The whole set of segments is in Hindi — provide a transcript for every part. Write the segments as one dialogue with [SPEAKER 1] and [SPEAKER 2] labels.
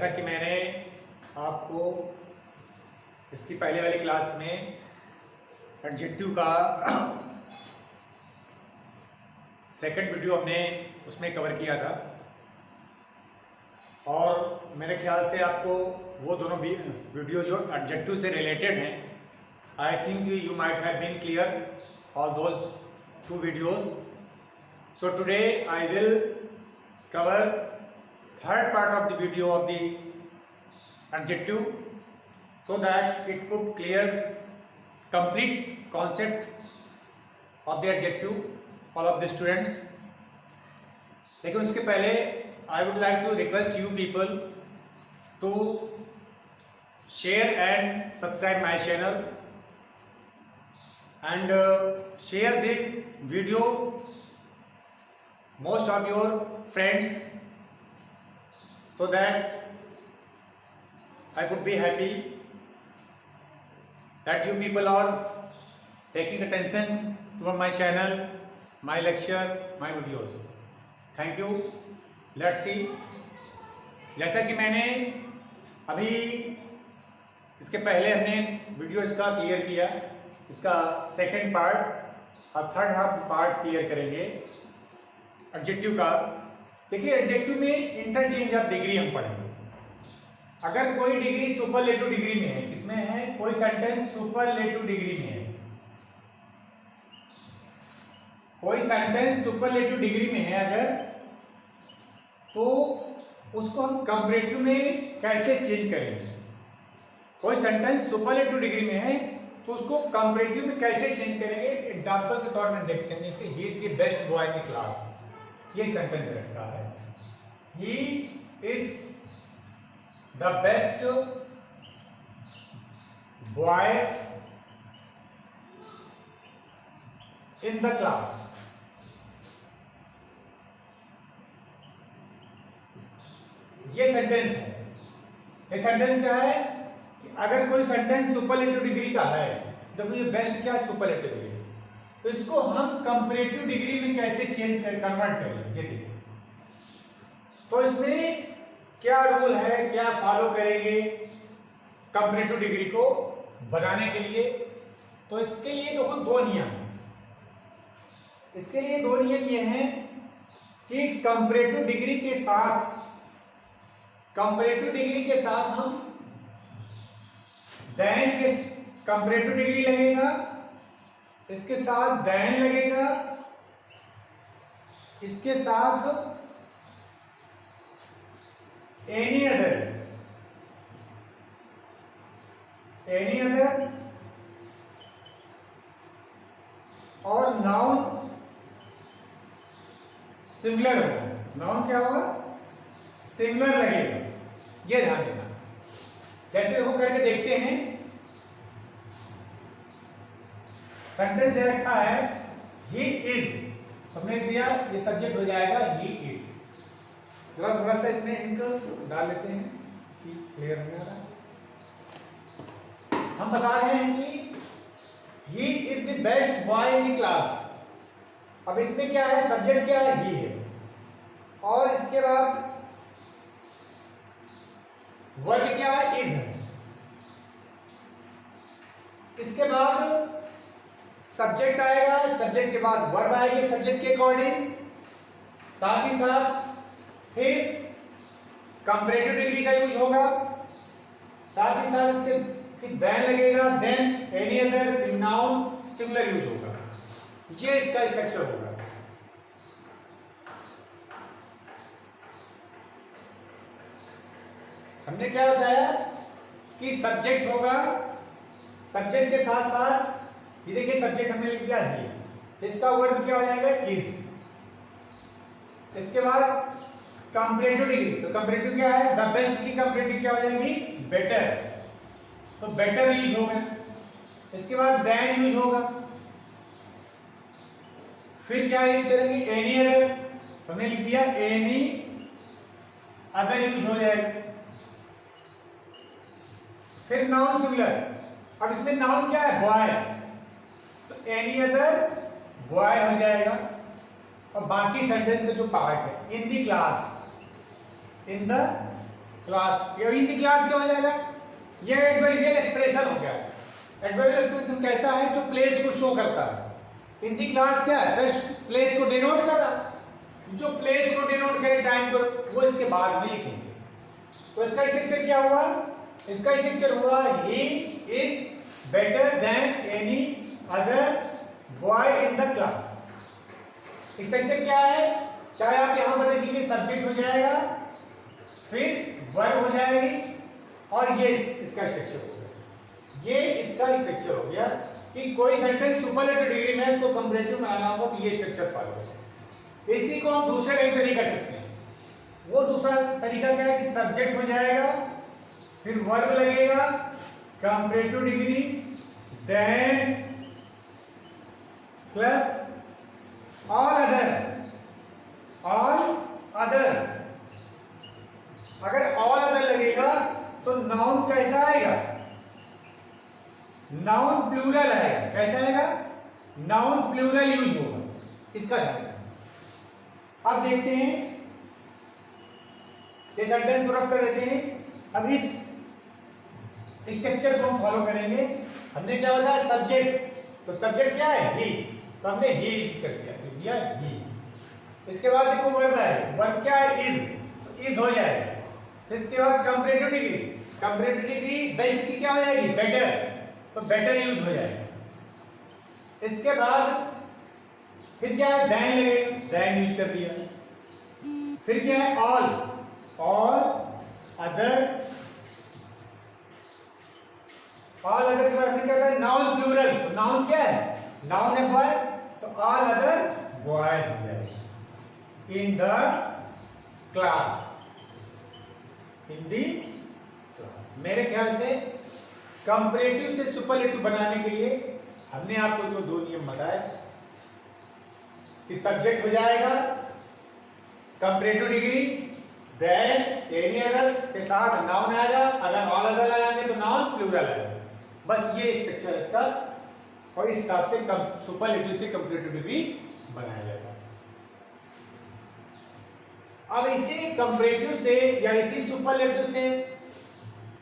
[SPEAKER 1] जैसा कि मैंने आपको इसकी पहले वाली क्लास में एडजेक्टिव का सेकंड वीडियो हमने उसमें कवर किया था और मेरे ख्याल से आपको वो दोनों भी वीडियो जो एडजेक्टिव से रिलेटेड हैं, I think you might have been clear all those two videos. So today I will cover third part of the video of the adjective so that it could clear complete concept of the adjective all of the students. लेकिन उसके पहले I would like to request you people to share and subscribe my channel and share this video most of your friends so that I could be happy that you people are taking attention to my channel, my lecture, my videos. Thank you. Let's see. जैसा कि मैंने अभी इसके पहले हमने वीडियो इसका क्लियर किया, इसका सेकंड पार्ट और थर्ड हाफ पार्ट क्लियर करेंगे एडजेक्टिव का. देखिए एडजेक्टिव में इंटरचेंज ऑफ डिग्री हम पढ़ेंगे. अगर कोई डिग्री सुपरलेटिव डिग्री में है, किसमें है, कोई सेंटेंस सुपरलेटिव डिग्री में है, कोई सेंटेंस सुपरलेटिव डिग्री में है अगर, तो उसको हम कंपैरेटिव में कैसे चेंज करेंगे. कोई सेंटेंस सुपरलेटिव डिग्री में है तो उसको कंपैरेटिव में कैसे चेंज करेंगे. एग्जांपल के तौर में देखते हैं. जैसे he is the best boy in the class, ये सेंटेंस रखा है. He is the best boy in the class. ये सेंटेंस है. ये सेंटेंस क्या है कि अगर कोई सेंटेंस सुपरलेटिव डिग्री का है, देखो ये बेस्ट क्या है, सुपरलेटिव डिग्री, तो इसको हम कंपैरेटिव डिग्री में कैसे चेंज कन्वर्ट करेंगे. ये देखिए, तो इसमें क्या रूल है, क्या फॉलो करेंगे कंपैरेटिव डिग्री को बनाने के लिए. तो इसके लिए देखो दो नियम हैं. इसके लिए दो नियम ये हैं कि कंपैरेटिव डिग्री के साथ हम देन के कंपैरेटिव डिग्री लगेगा, इसके साथ देन लगेगा, इसके साथ एनी अदर और नाउन सिमिलर होगा. नाउन क्या होगा, सिमिलर लगेगा. ये ध्यान देना. जैसे देखो करके देखते हैं. सेंटेंस दे रखा है ही इज, हमने दिया ये सब्जेक्ट हो जाएगा ही इज. जरा थोड़ा सा इसमें इनको डाल लेते हैं कि क्लियर नहीं आ रहा. हम बता रहे हैं कि he is the best boy in the class. अब इसमें क्या है, सब्जेक्ट क्या है, ही है, और इसके बाद वर्ब क्या है, इज है. इसके बाद सब्जेक्ट आएगा, सब्जेक्ट के बाद वर्ब आएगी सब्जेक्ट के अकॉर्डिंग. साथ ही साथ फिर कंपैरेटिव डिग्री का यूज होगा. साथ ही साथ इसके फिर देन लगेगा, then any other noun similar use होगा. ये इसका स्ट्रक्चर होगा. हमने क्या बताया कि सब्जेक्ट होगा, सब्जेक्ट के साथ साथ ये देखिए सब्जेक्ट हमने लिख दिया ही, इसका वर्ब क्या हो जाएगा, इज. इसके बाद कंपैरेटिव डिग्री, तो कंपैरेटिव क्या है, द बेस्ट की कंपैरेटिव क्या हो जाएगी, बेटर, तो बेटर यूज होगा. इसके बाद देन यूज होगा. फिर क्या यूज करेंगे, एनी अदर, तो हमने लिख दिया एनी अदर यूज हो जाएगा. फिर नाउन सिमिलर. अब इसमें नाउन क्या है, बॉय, तो एनी अदर बॉय हो जाएगा. और बाकी सेंटेंस का जो पार्ट है, इन the class, in the class, ये इन द क्लास क्या हो जाएगा, ये एडवर्बियल एक्सप्रेशन हो गया। एडवर्बियल एक्सप्रेशन कैसा है, जो प्लेस को शो करता है। इन द क्लास क्या है, प्लेस को डिनोट कर रहा है, जो प्लेस को डिनोट करे टाइम को, वो इसके बाद में लिखेंगे। तो इसका स्ट्रक्चर क्या हुआ, इसका स्ट्रक्चर हुआ he is better than any other boy in the class. Structure क्या है, चाहे आप यहां पर देख लीजिए, सब्जेक्ट हो जाएगा, फिर वर्ब हो जाएगी, और ये इसका स्ट्रक्चर हो गया। ये इसका स्ट्रक्चर हो गया कि कोई सेंटेंस सुपरलेटिव डिग्री में इसको कंपैरेटिव बनाना होगा तो ये स्ट्रक्चर फॉलो होगा। इसी को हम दूसरे ढंग से नहीं कर सकते। वो दूसरा तरीका क्या है कि सब्जेक्ट हो जाएगा, फिर वर्ब लगेगा, comparative degree, then plus all other. अगर ऑल अदर लगेगा तो नाउन कैसा आएगा, नाउन प्लूरल आएगा। कैसा आएगा, नाउन प्लूरल यूज होगा, इसका ध्यान रखना। अब देखते हैं, ये सेंटेंस को रख कर देते हैं। अब इस स्ट्रक्चर को हम फॉलो करेंगे। हमने क्या बताया, सब्जेक्ट, तो सब्जेक्ट क्या है, ही, तो हमने ही यूज कर दिया ही। इसके बाद देखो वर्ब है, वर्ब क्या है, इज, तो इज हो जाएगा। इसके बाद comparative degree, comparative degree best की क्या हो जाएगी, बेटर, तो बेटर यूज हो जाएगा। इसके बाद फिर क्या है, देन लगेगा, देन यूज कर दिया। फिर क्या है, ऑल अदर के बाद फिर क्या होता है, नाउन प्लूरल, तो नाउन क्या है, नाउन है बॉय, तो ऑल अदर बॉयज हो जाएगा इन the class, in the class. मेरे ख्याल से कंपैरेटिव से सुपरलेटिव बनाने के लिए हमने आपको जो दो नियम बताए कि सब्जेक्ट हो जाएगा comparative degree, than any other के साथ नाउन आएगा, अगर ऑल अदर लगाएंगे तो नाउन प्लूरल आएगा। बस ये स्ट्रक्चर इसका, और इस हिसाब से सुपरलेटिव से कंपैरेटिव डिग्री बनाया जाएगा। अब इसी कंपैरेटिव से या इसी सुपरलेटिव से,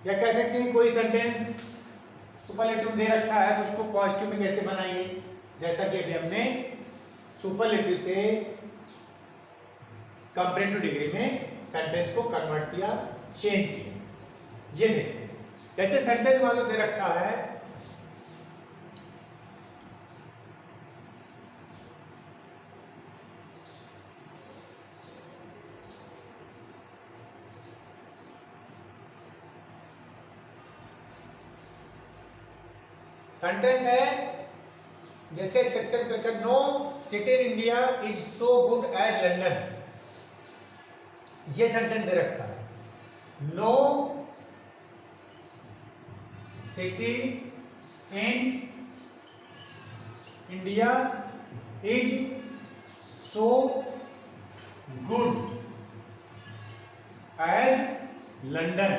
[SPEAKER 1] या कह सकते हैं कोई सेंटेंस सुपरलेटिव दे रखा है तो उसको पॉजिटिव में कैसे बनाएंगे, जैसा कि अभी हमने सुपरलेटिव से कंपैरेटिव डिग्री में सेंटेंस को कन्वर्ट किया, चेंज किया। ये देखिए, जैसे सेंटेंस वालों दे रखा है, सेंटेंस है जैसे स्ट्रक्चर करके, no city in India is so good as London. ये सेंटेंस दे रखा है, no city in India is so good as London.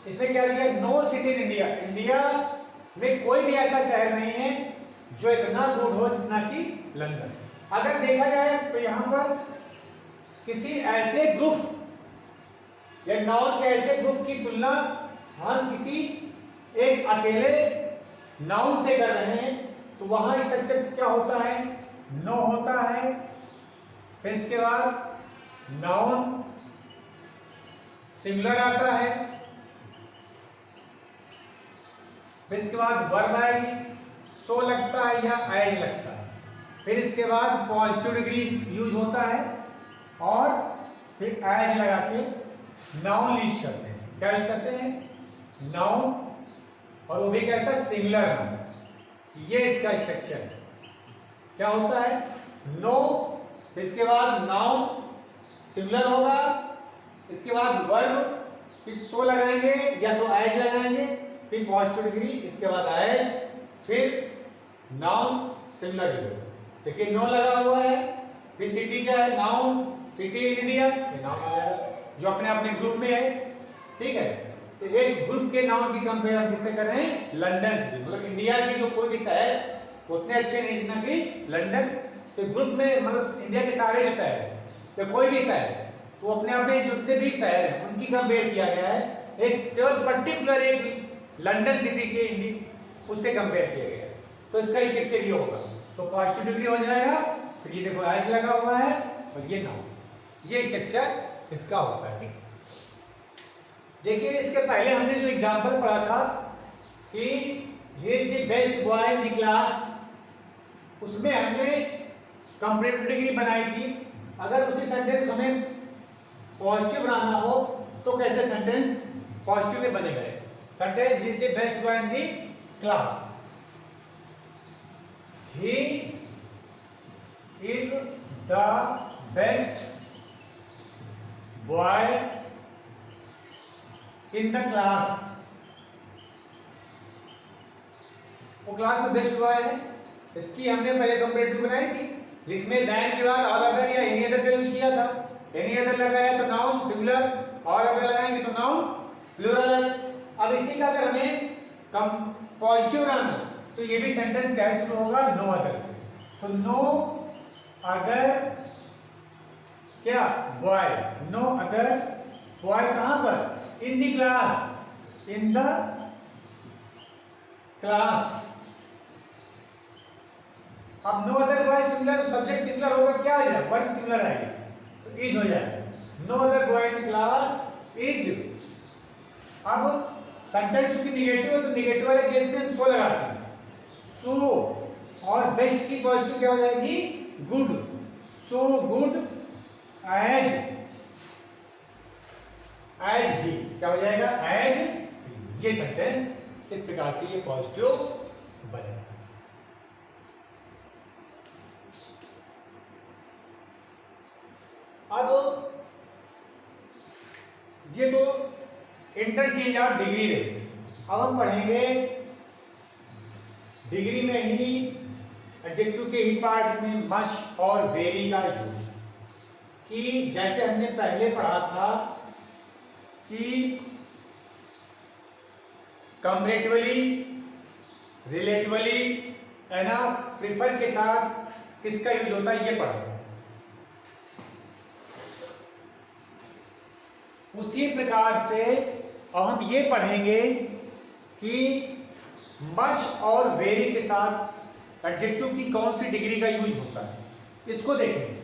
[SPEAKER 1] इसमें क्या दिया, no city in India, India में कोई भी ऐसा शहर नहीं है जो इतना गुड हो जितना कि लंदन। अगर देखा जाए तो यहां पर किसी ऐसे ग्रुप या नाउन के ऐसे ग्रुप की तुलना हम किसी एक अकेले नाउन से कर रहे हैं, तो वहां स्ट्रक्चर क्या होता है, नो होता है, फिर इसके बाद नाउन सिमिलर आता है, फिर इसके बाद वर्ब आएगी, सो लगता है या एज लगता है, फिर इसके बाद पॉजिटिव डिग्री यूज होता है, और फिर एज लगा के नाउन यूज करते हैं। क्या यूज करते हैं, नाउन, और वो भी कैसा, सिंगुलर नाउन। ये इसका स्ट्रक्चर है। क्या होता है, नो, इसके बाद नाउन सिंगुलर होगा, इसके बाद वर्ब, फिर सो लगाएंगे या तो एज लगाएंगे, फिर पॉजिटिव डिग्री, इसके बाद एज, फिर नाउन सिंगुलर होगा। देखिए नो लगा हुआ है, फिर सिटी क्या है, नाउन, सिटी इन इंडिया, ये नाउन आ जाएगा जो अपने अपने ग्रुप में है। ठीक है, तो एक ग्रुप के नाउन की कंपेयर हम किससे कर रहे हैं, लंदन से। मतलब इंडिया के जो कोई भी शहर उतने अच्छे नहीं जितना कि लंदन। तो ग्रुप में मतलब इंडिया के सारे जो शहर है या कोई भी शहर है तो अपने आप में जितने भी शहर हैं उनकी कंपेयर किया गया है, एक केवल पर्टिकुलर एक लंदन सिटी के उससे कंपेयर किया गया है। तो इसका स्ट्रक्चर ये होगा, तो पॉजिटिव डिग्री हो जाएगा, फिर ये देखो एच लगा हुआ है और ये नाउन, ये स्ट्रक्चर इसका होता है। ठीक, देखिए इसके पहले हमने जो एग्जांपल पढ़ा था कि he is the best boy in the class, उसमें हमने कंपैरेटिव डिग्री बनाई थी। अगर उसी सेंटेंस हमें पॉजिटिव बनाना हो तो कैसे सेंटेंस पॉजिटिव में बनेगा? Sentence he is the best boy in the class, he is the best boy in the class, वो क्लास में बेस्ट बॉय है। इसकी हमने पहले कंपैरेटिव बनाई थी जिसमें दैन के बाद ऑल अदर या एनी अदर का यूज किया था। एनी अदर लगाया तो नाउन सिंगुलर, और अगर लगाएंगे तो नाउन प्लूरल। अब इसी का अगर हमें कम पॉजिटिव बनाना तो ये भी सेंटेंस कैसे शुरू होगा? नो अदर से। तो नो अदर क्या बॉय, नो अदर बॉय कहां पर? In the class, in the class. अब no other boy singular, subject singular होगा, क्या आ जाएगा? वर्ब सिंगुलर आएगा तो इज हो जाएगा। No other boy in the class is. अब सेंटेंस क्योंकि निगेटिव है तो निगेटिव वाले केस में हम सो लगाते हैं, सो। और बेस्ट की पॉजिटिव क्या हो जाएगी? Good, so good as, as ही क्या हो जाएगा? एज। ये सेंटेंस इस प्रकार से ये पॉजिटिव बनेगा। अब ये तो इंटरचेंज ऑफ डिग्री रही। अब हम पढ़ेंगे डिग्री में ही एडजेक्टिव के ही पार्ट में मस्ट और वेरी का यूज, कि जैसे हमने पहले पढ़ा था कि कंपैरेटिवली, रिलेटिवली, एना प्रीफर के साथ किसका यूज होता है ये पढ़ा था। उसी प्रकार से अब हम ये पढ़ेंगे कि मच और वेरी के साथ एडजेक्टिव की कौन सी डिग्री का यूज होता है, इसको देखेंगे।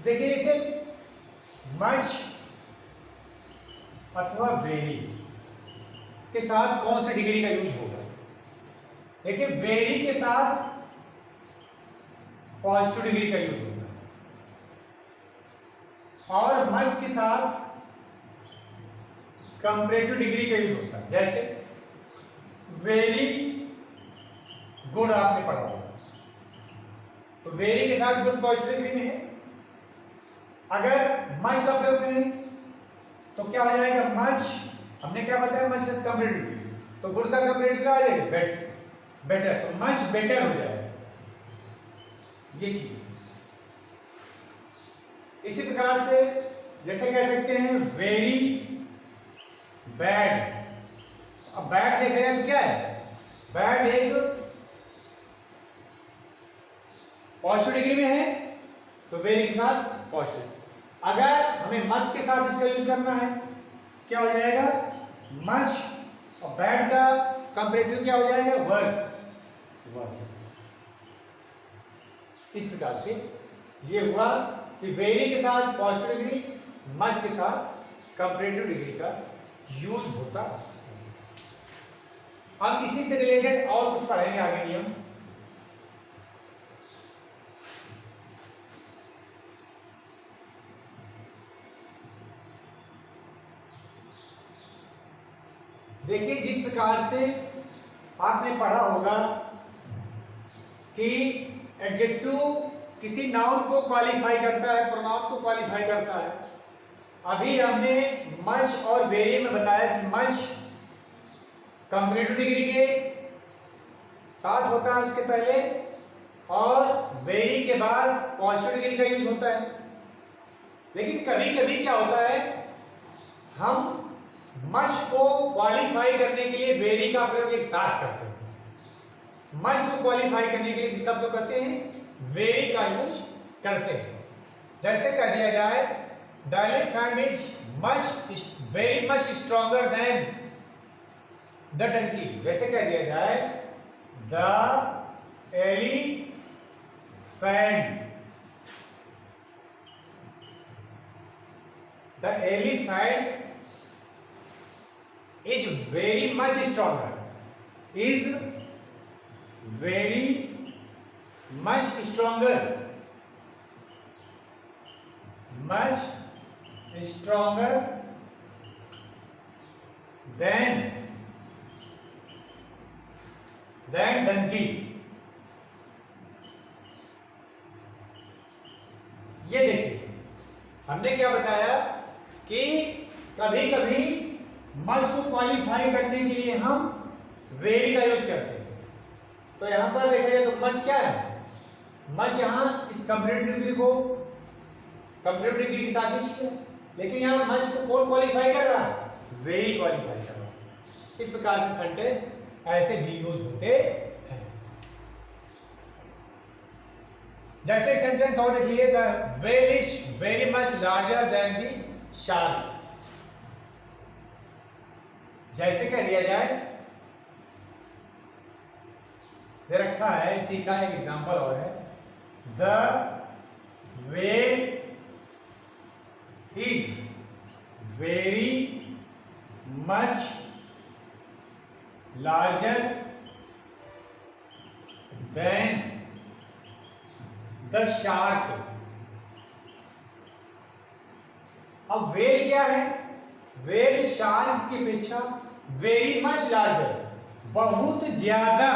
[SPEAKER 1] देखिए इसे मच अथवा वेरी के साथ कौन सी डिग्री का यूज होगा। देखिए वेरी के साथ पॉजिटिव डिग्री का यूज होगा और मच के साथ कंपैरेटिव डिग्री का यूज होता है। जैसे वेरी गुड आपने पढ़ा होगा तो वेरी के साथ गुड पॉजिटिव डिग्री में है। अगर मच का प्रयोग करें तो क्या हो जाएगा? मच, हमने क्या बताया? मच इज कंपैरेटिव डिग्री, तो गुड का कंपैरेटिव क्या आ जाएगा? बेटर, तो मच बेटर हो जाएगा ये चीज। इसी प्रकार से जैसे कह सकते हैं वेरी बैड। अब बैड देखा जाए तो क्या है? बैड एक पॉजिटिव डिग्री में है तो वेरी के साथ पॉजिटिव। अगर हमें मच के साथ इसका यूज करना है क्या हो जाएगा? मच, और बैड का कंपैरेटिव क्या हो जाएगा? वर्स। इस प्रकार से ये हुआ कि वेरी के साथ पॉजिटिव डिग्री, मच के साथ कंपैरेटिव डिग्री का यूज होता है। हम इसी से रिलेटेड और कुछ पढ़ेंगे आगे नियम। देखिए जिस प्रकार से आपने पढ़ा होगा कि एडजेक्टिव किसी नाउन को क्वालिफाई करता है, प्रोनाउन को क्वालिफाई करता है। अभी हमने मच और वेरी में बताया कि मच कंपैरेटिव डिग्री के साथ होता है उसके पहले, और वेरी के बाद पॉजिटिव डिग्री का यूज होता है। लेकिन कभी कभी क्या होता है, हम मच को क्वालिफाई करने के लिए वेरी का प्रयोग एक साथ करते हैं। मच को क्वालिफाई करने के लिए किसका प्रयोग करते हैं? वेरी का यूज करते हैं। जैसे कह दिया जाए the elephant is very much stronger than the donkey, वैसे कह दिया जाए the elephant is very much stronger, is very much stronger, much stronger than donkey। ये देखिए हमने क्या बताया कि कभी कभी मच को क्वालिफाई करने के लिए हम वेरी का यूज करते हैं। तो यहां पर देखा जाए तो मच क्या है, मच यहां इस कंपैरेटिव डिग्री को कंपैरेटिव डिग्री के साथ यूज किया, लेकिन यहां मच को कौन क्वालिफाई कर रहा है, वेरी क्वालिफाई कर रहा है। इस प्रकार से सेंटेंस ऐसे भी यूज होते हैं। जैसे एक सेंटेंस और देखिए, the whale is very much larger than the shark. जैसे कह दिया जाए, दे रखा है इसी का एक एग्जांपल और है, the whale is very much larger than the shark. अब वेल क्या है, वेल शार्क की अपेक्षा वेरी मच लार्जर, बहुत ज्यादा।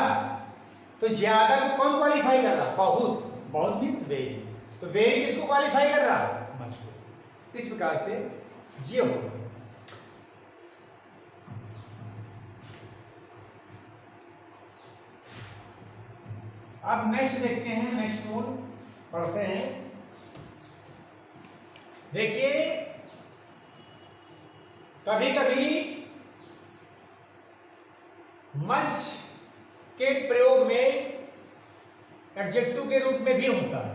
[SPEAKER 1] तो ज्यादा को कौन क्वालिफाई कर रहा, बहुत, बहुत मीन्स वेरी, तो वेरी किसको क्वालिफाई कर रहा, मच को। इस प्रकार से ये होगा। अब नेक्स्ट देखते हैं, नेक्स्ट रूल पढ़ते हैं। देखिए कभी कभी मच के प्रयोग में एडजेक्टिव के रूप में भी होता है।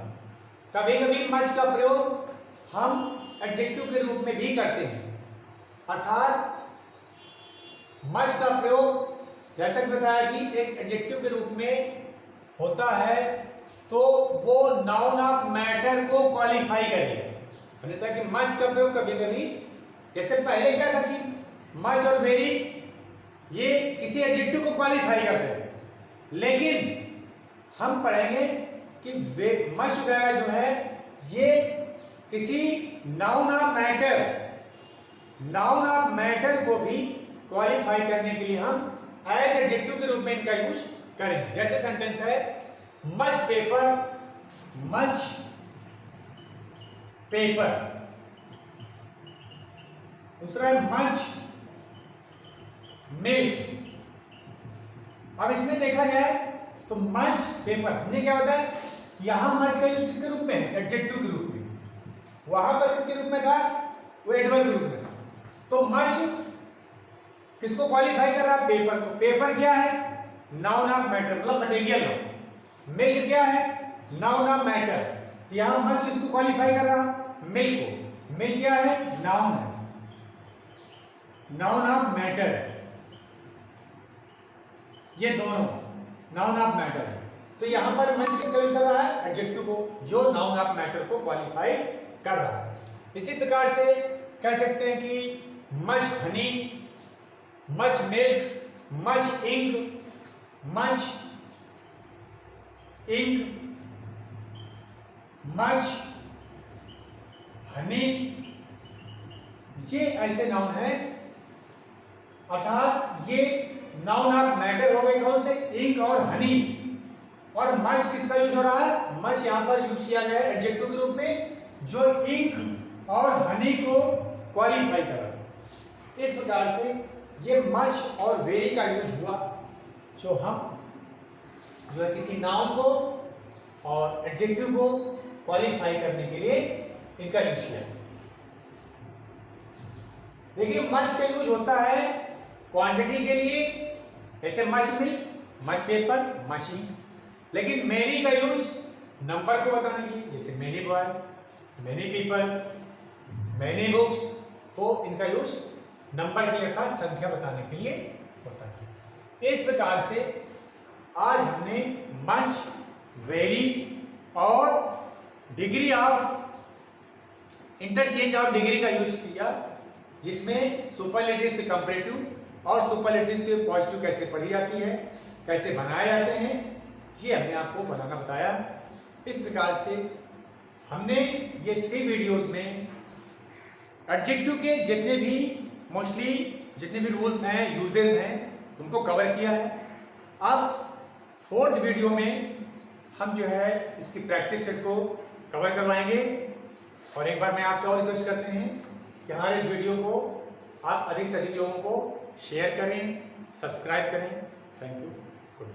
[SPEAKER 1] कभी कभी मच का प्रयोग हम एडजेक्टिव के रूप में भी करते हैं, अर्थात मच का प्रयोग जैसे बताया कि एक एडजेक्टिव के रूप में होता है तो वो नाउन ऑफ मैटर को क्वालिफाई करेगा। अन्यथा कि मच का प्रयोग कभी कभी, जैसे पहले क्या था कि मच और वेरी ये किसी एडजेक्टिव को क्वालिफाई करते थे, लेकिन हम पढ़ेंगे कि मच वगैरह जो है ये किसी नाउन ऑफ मैटर को भी क्वालिफाई करने के लिए हम एज एडजेक्टिव के रूप में इनका यूज करेंगे। जैसे सेंटेंस है, मच पेपर। दूसरा है मच मिल्क। अब इसमें देखा जाए तो मच पेपर, हमने क्या बताया, यहां मच का यूज किसके रूप में है, एडजेक्टिव के रूप में, वहां पर किसके रूप में था, वो एडवर्ब के रूप में था। तो मच किसको क्वालिफाई कर रहा है, पेपर को। पेपर क्या है, नाउन ऑफ मैटर, मतलब मटेरियल नाउन। मिल्क क्या है, नाउन ऑफ मैटर। यहां मच किसको क्वालिफाई कर रहा, मिल्क को। मिल्क क्या है, नाउन है, नाउन ऑफ मैटर। ये दोनों नाउन ऑफ मैटर है। तो यहां पर मच किसको यूज कर रहा है, एडजेक्टिव को, जो नाउन ऑफ मैटर को क्वालिफाई कर रहा है। इसी प्रकार से कह सकते हैं कि much honey, much milk, much ink, much honey, ये ऐसे नाउन है, अर्थात ये नाउन ऑफ मैटर हो गए कौन से, इंक और हनी। और मच किसका यूज हो रहा है, मच यहां पर यूज किया गया है एडजेक्टिव के रूप में, जो इंक और हनी को क्वालिफाई कर रहा है। इस प्रकार से ये मच और वेरी का यूज हुआ, जो हम जो है किसी नाउन को और एडजेक्टिव को क्वालिफाई करने के लिए इनका यूज किया। देखिए मच का यूज होता है क्वांटिटी के लिए, जैसे much milk, much paper, much ink. लेकिन मेनी का यूज नंबर को बताने के लिए, जैसे many boys, many people, many books, तो इनका यूज नंबर के अर्थात संख्या बताने के लिए होता है। इस प्रकार से आज हमने मच, वेरी और degree of interchange of degree का यूज किया, जिसमें सुपरलेटिव से कंपैरेटिव और सुपरलेटिव से पॉजिटिव कैसे पढ़ी जाती है, कैसे बनाए जाते हैं, ये हमने आपको बनाना बताया। इस प्रकार से हमने ये 3 वीडियोस में एडजेक्टिव के जितने भी मोस्टली जितने भी रूल्स हैं, यूजेस हैं, उनको कवर किया है। अब 4th वीडियो में हम जो है इसकी प्रैक्टिस सेट को कवर करवाएंगे। और एक बार मैं आपसे और रिक्वेस्ट करते हैं कि हमारे इस वीडियो को आप अधिक से अधिक लोगों को शेयर करें, सब्सक्राइब करें। Thank you. गुड।